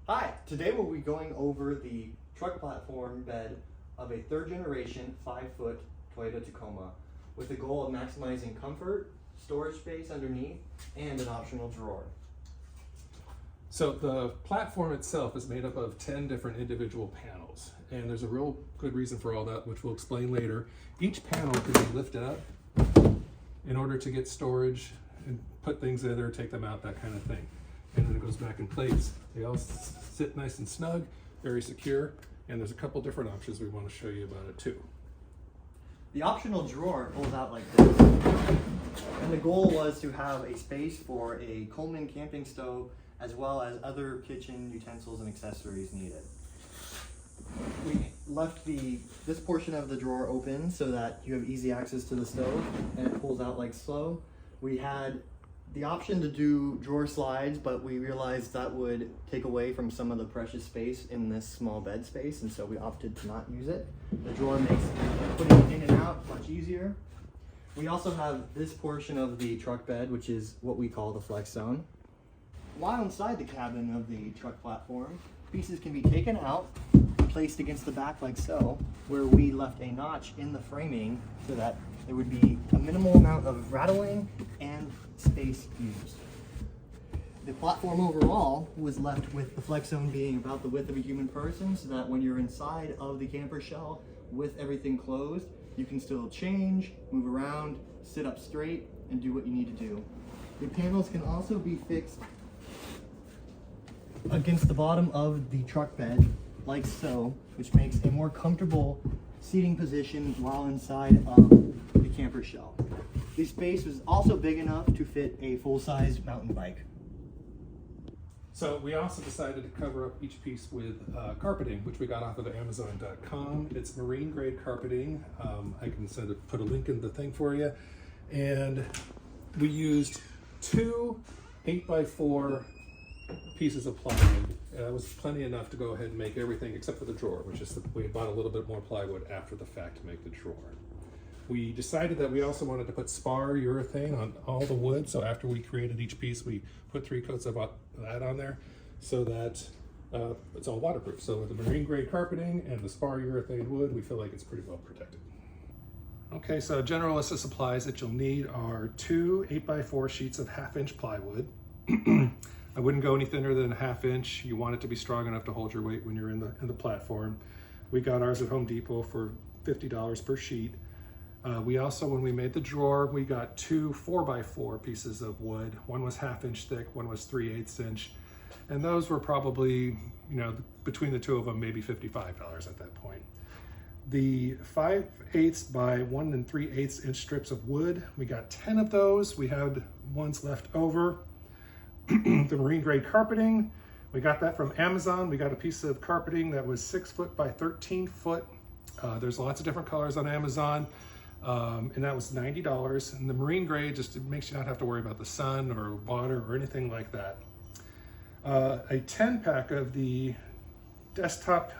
Hi, today we'll be going over the truck platform bed of a third generation 5-foot Toyota Tacoma with the goal of maximizing comfort, storage space underneath, and an optional drawer. So the platform itself is made up of 10 different individual panels, and there's a real good reason for all that, which we'll explain later. Each panel can be lifted up in order to get storage and put things in there, take them out, that kind of thing. And then it goes back in place. They all sit nice and snug, very secure, and there's a couple different options we want to show you about it too. The optional drawer pulls out like this, and the goal was to have a space for a Coleman camping stove as well as other kitchen utensils and accessories needed. We left this portion of the drawer open so that you have easy access to the stove, and it pulls out like so. We had the option to do drawer slides, but we realized that would take away from some of the precious space in this small bed space, and so we opted to not use it. The drawer makes putting it in and out much easier. We also have this portion of the truck bed, which is what we call the flex zone. While inside the cabin of the truck platform, pieces can be taken out and placed against the back like so, where we left a notch in the framing so that there would be a minimal amount of rattling and space used. The platform overall was left with the flex zone being about the width of a human person, so that when you're inside of the camper shell with everything closed, you can still change, move around, sit up straight, and do what you need to do. The panels can also be fixed against the bottom of the truck bed, like so, which makes a more comfortable seating position while inside of the camper shell. The space was also big enough to fit a full-size mountain bike. So we also decided to cover up each piece with carpeting, which we got off of the Amazon.com. It's marine grade carpeting. I can put a link in the thing for you. And we used 2 8x4 pieces of plywood. It was plenty enough to go ahead and make everything except for the drawer, which is we bought a little bit more plywood after the fact to make the drawer. We decided that we also wanted to put spar urethane on all the wood, so after we created each piece, we put 3 coats of that on there so that it's all waterproof. So with the marine grade carpeting and the spar urethane wood, we feel like it's pretty well protected. Okay, so general list of supplies that you'll need are 2 8x4 sheets of 1/2 inch plywood. I wouldn't go any thinner than a 1/2 inch. You want it to be strong enough to hold your weight when you're in the platform. We got ours at Home Depot for $50 per sheet. We also, when we made the drawer, we got 2 4x4 pieces of wood. One was 1/2 inch thick, one was 3/8 inch. And those were probably, between the two of them, maybe $55 at that point. The 5/8 by 1 3/8 inch strips of wood, we got 10 of those. We had ones left over. The marine grade carpeting, we got that from Amazon. We got a piece of carpeting that was 6 foot by 13 foot. There's lots of different colors on Amazon. And that was $90. And the marine grade just makes you not have to worry about the sun or water or anything like that. A 10-pack of the desktop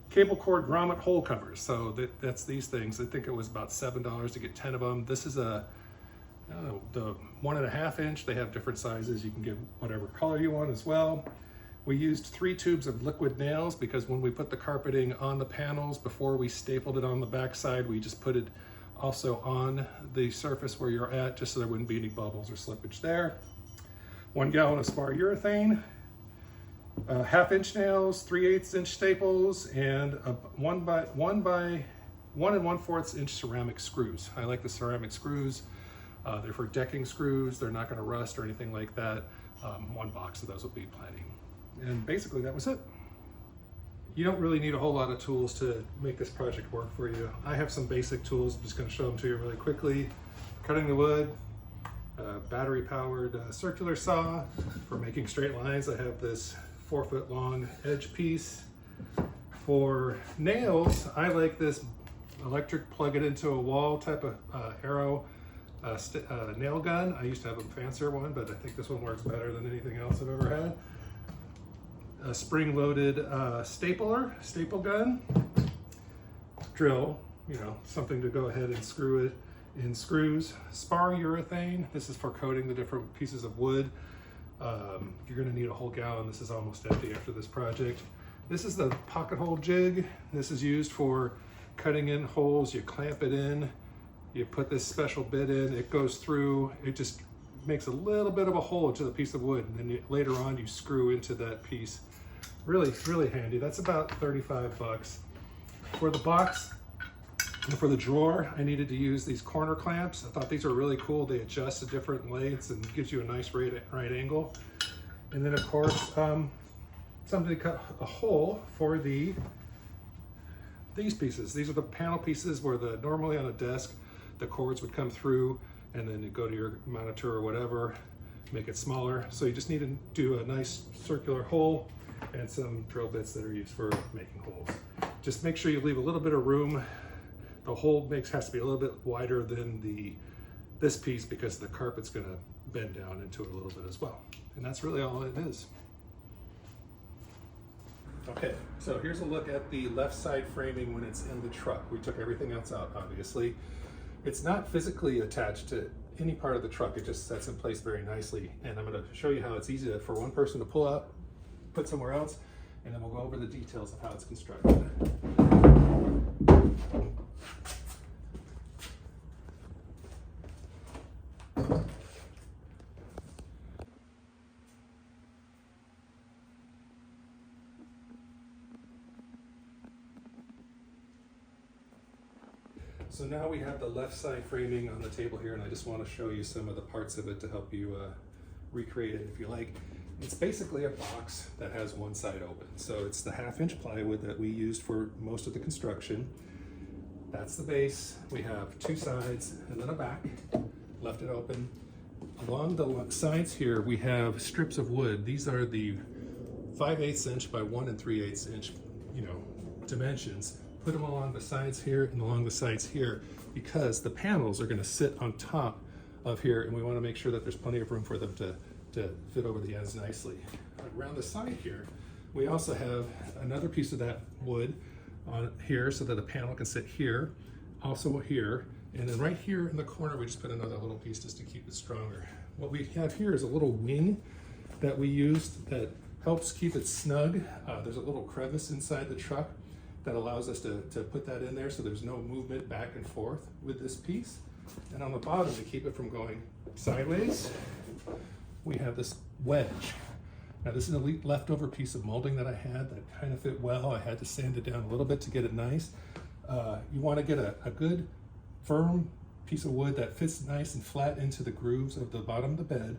cable cord grommet hole covers. So that's these things. I think it was about $7 to get 10 of them. This is the 1.5 inch. They have different sizes. You can get whatever color you want as well. We used 3 tubes of liquid nails because when we put the carpeting on the panels, before we stapled it on the backside, we just put it also on the surface where you're at, just so there wouldn't be any bubbles or slippage there. 1 gallon of spar urethane, 1/2 inch nails, 3/8 inch staples, and 1 1/4 inch ceramic screws. I like the ceramic screws. They're for decking screws. They're not going to rust or anything like that. 1 box of those will be plenty. And basically that was it. You don't really need a whole lot of tools to make this project work for you. I have some basic tools. I'm just going to show them to you really quickly. Cutting the wood, battery powered circular saw for making straight lines. I have this 4-foot long edge piece. For nails, I like this electric plug it into a wall type of arrow nail gun. I used to have a fancier one, but I think this one works better than anything else I've ever had. A spring-loaded staple gun, drill, something to go ahead and screw it in screws. Spar urethane, this is for coating the different pieces of wood. You're gonna need a whole gallon. This is almost empty after this project. This is the pocket hole jig. This is used for cutting in holes. You clamp it in, you put this special bit in, it goes through, it just makes a little bit of a hole into the piece of wood, and then later on you screw into that piece. Really, really handy. That's about 35 bucks. For the box, and for the drawer, I needed to use these corner clamps. I thought these were really cool. They adjust to different lengths and gives you a nice right angle. And then of course, something to cut a hole for these pieces. These are the panel pieces where normally on a desk, the cords would come through and then you go to your monitor or whatever, make it smaller. So you just need to do a nice circular hole and some drill bits that are used for making holes. Just make sure you leave a little bit of room. The hole has to be a little bit wider than this piece because the carpet's gonna bend down into it a little bit as well. And that's really all it is. Okay, so here's a look at the left side framing when it's in the truck. We took everything else out, obviously. It's not physically attached to any part of the truck. It just sets in place very nicely. And I'm gonna show you how it's easy for one person to pull out, put somewhere else, and then we'll go over the details of how it's constructed. So now we have the left side framing on the table here, and I just want to show you some of the parts of it to help you recreate it if you like. It's basically a box that has one side open. So it's the 1/2-inch plywood that we used for most of the construction. That's the base. We have two sides and then a back, left it open. Along the sides here, we have strips of wood. These are the 5/8 inch by 1 3/8 inch, dimensions. Put them along the sides here and along the sides here because the panels are going to sit on top of here, and we want to make sure that there's plenty of room for them to fit over the ends nicely. Around the side here, we also have another piece of that wood on here so that the panel can sit here, also here, and then right here in the corner we just put another little piece just to keep it stronger. What we have here is a little wing that we used that helps keep it snug. There's a little crevice inside the truck that allows us to put that in there so there's no movement back and forth with this piece. And on the bottom, to keep it from going sideways, we have this wedge. Now this is a leftover piece of molding that I had that kind of fit well. I had to sand it down a little bit to get it nice. You want to get a good firm piece of wood that fits nice and flat into the grooves of the bottom of the bed.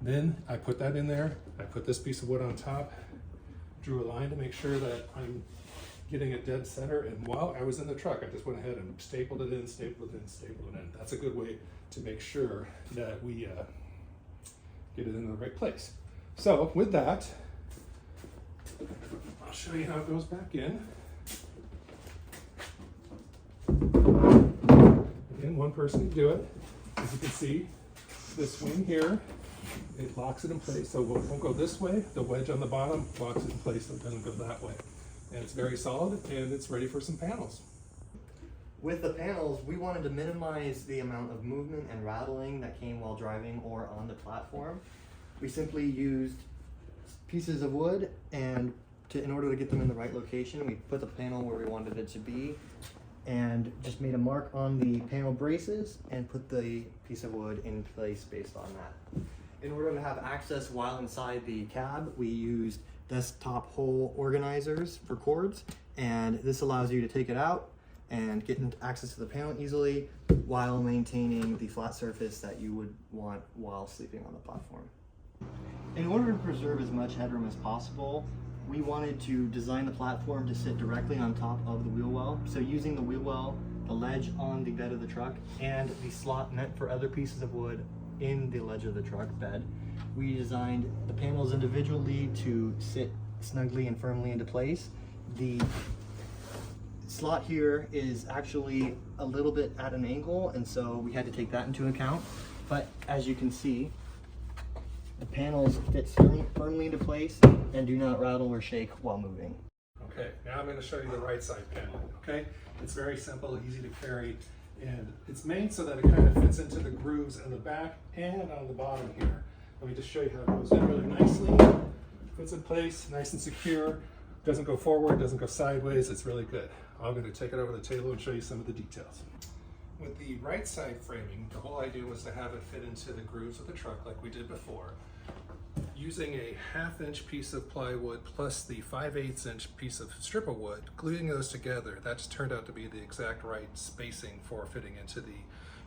Then I put that in there. I put this piece of wood on top, drew a line to make sure that I'm getting it dead center, and while I was in the truck, I just went ahead and stapled it in, stapled it in, stapled it in. That's a good way to make sure that we get it in the right place. So with that, I'll show you how it goes back in. Again, one person can do it. As you can see, this wing here, it locks it in place, so it won't go this way. The wedge on the bottom locks it in place so it doesn't go that way. And it's very solid, and it's ready for some panels. With the panels, we wanted to minimize the amount of movement and rattling that came while driving or on the platform. We simply used pieces of wood, and in order to get them in the right location, we put the panel where we wanted it to be, and just made a mark on the panel braces and put the piece of wood in place based on that. In order to have access while inside the cab, we used desktop hole organizers for cords, and this allows you to take it out and get access to the panel easily while maintaining the flat surface that you would want while sleeping on the platform. In order to preserve as much headroom as possible, we wanted to design the platform to sit directly on top of the wheel well. So using the wheel well, the ledge on the bed of the truck, and the slot meant for other pieces of wood in the ledge of the truck bed, we designed the panels individually to sit snugly and firmly into place. The slot here is actually a little bit at an angle, and so we had to take that into account. But as you can see, the panels fit firmly into place and do not rattle or shake while moving. Okay, now I'm going to show you the right side panel. Okay, it's very simple, easy to carry, and it's made so that it kind of fits into the grooves in the back and on the bottom here. Let me just show you how it goes in really nicely. Fits in place, nice and secure. Doesn't go forward, doesn't go sideways. It's really good. I'm going to take it over the table and show you some of the details. With the right side framing, the whole idea was to have it fit into the grooves of the truck like we did before. Using a 1/2 inch piece of plywood plus the 5/8 inch piece of strip of wood, gluing those together, that's turned out to be the exact right spacing for fitting into the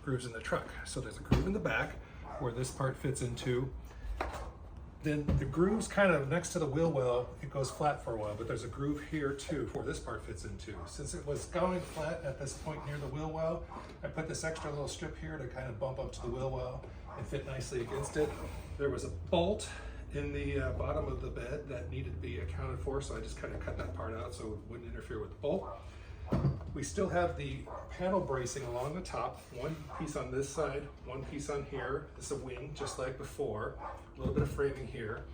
grooves in the truck. So there's a groove in the back where this part fits into. Then the groove's kind of next to the wheel well, it goes flat for a while, but there's a groove here too where this part fits into. Since it was going flat at this point near the wheel well, I put this extra little strip here to kind of bump up to the wheel well and fit nicely against it. There was a bolt in the bottom of the bed that needed to be accounted for, so I just kind of cut that part out so it wouldn't interfere with the bolt. We still have the panel bracing along the top, one piece on this side, one piece on here. It's a wing, just like before. A little bit of framing here.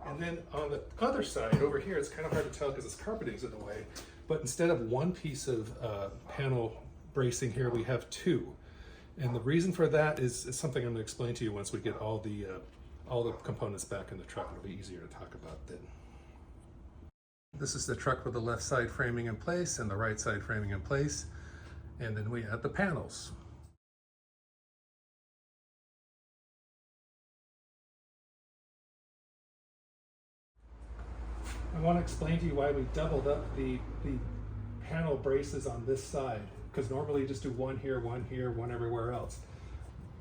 And then on the other side, over here, it's kind of hard to tell because this carpeting's in the way, but instead of one piece of panel bracing here, we have two. And the reason for that is something I'm going to explain to you once we get all the components back in the truck. It'll be easier to talk about then. This is the truck with the left side framing in place and the right side framing in place. And then we add the panels. I want to explain to you why we doubled up the panel braces on this side, because normally you just do one here, one everywhere else.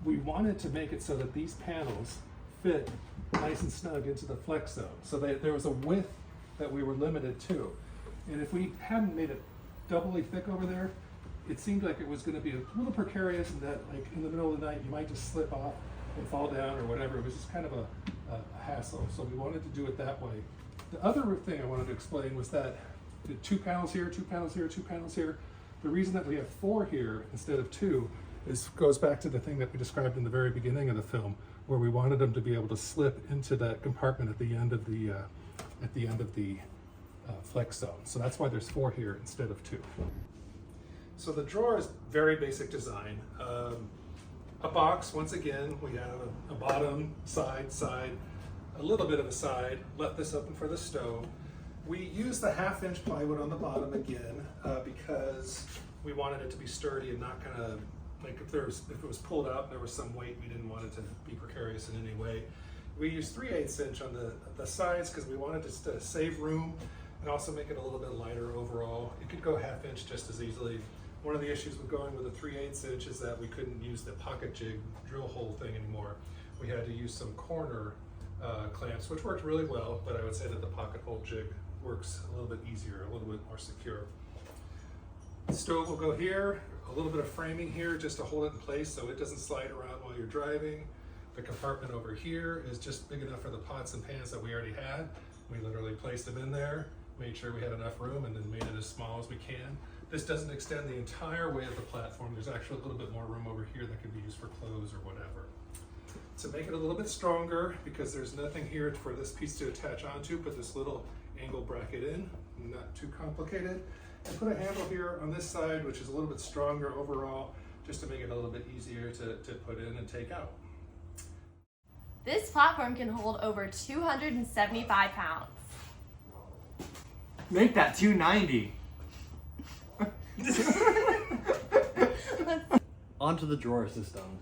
We wanted to make it so that these panels fit nice and snug into the flex zone, so that there was a width that we were limited to. And if we hadn't made it doubly thick over there, it seemed like it was going to be a little precarious, and that like in the middle of the night you might just slip off and fall down or whatever. It was just kind of a hassle, so we wanted to do it that way. The other thing I wanted to explain was that the 2 panels here, 2 panels here, 2 panels here. The reason that we have 4 here instead of 2 goes back to the thing that we described in the very beginning of the film, where we wanted them to be able to slip into that compartment at the end of the flex zone. So that's why there's 4 here instead of 2. So the drawer is very basic design. A box, once again, we have a bottom, side, a little bit of a side, left this open for the stove. We used the 1/2 inch plywood on the bottom again because we wanted it to be sturdy and not kind of, like if it was pulled out and there was some weight, we didn't want it to be precarious in any way. We used 3/8 inch on the sides because we wanted to save room and also make it a little bit lighter overall. It could go 1/2 inch just as easily. One of the issues with going with a 3/8 inch is that we couldn't use the pocket jig drill hole thing anymore. We had to use some corner clamps, which worked really well, but I would say that the pocket hole jig works a little bit easier, a little bit more secure. The stove will go here, a little bit of framing here just to hold it in place so it doesn't slide around while you're driving. The compartment over here is just big enough for the pots and pans that we already had. We literally placed them in there, made sure we had enough room, and then made it as small as we can. This doesn't extend the entire way of the platform. There's actually a little bit more room over here that can be used for clothes or whatever. To make it a little bit stronger, because there's nothing here for this piece to attach onto, put this little angle bracket in, not too complicated. And put a handle here on this side, which is a little bit stronger overall, just to make it a little bit easier to put in and take out. This platform can hold over 275 pounds. Make that 290. Onto the drawer system.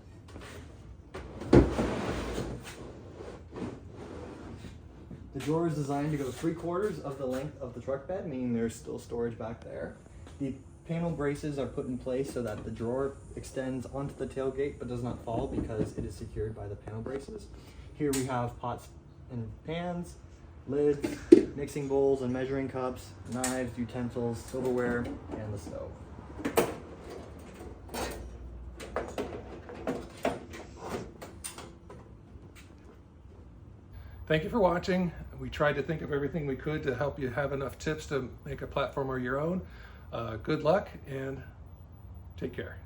The drawer is designed to go 3/4 of the length of the truck bed, meaning there's still storage back there. The panel braces are put in place so that the drawer extends onto the tailgate but does not fall because it is secured by the panel braces. Here we have pots and pans, lids, mixing bowls and measuring cups, knives, utensils, silverware, and the stove. Thank you for watching. We tried to think of everything we could to help you have enough tips to make a platform of your own. Good luck and take care.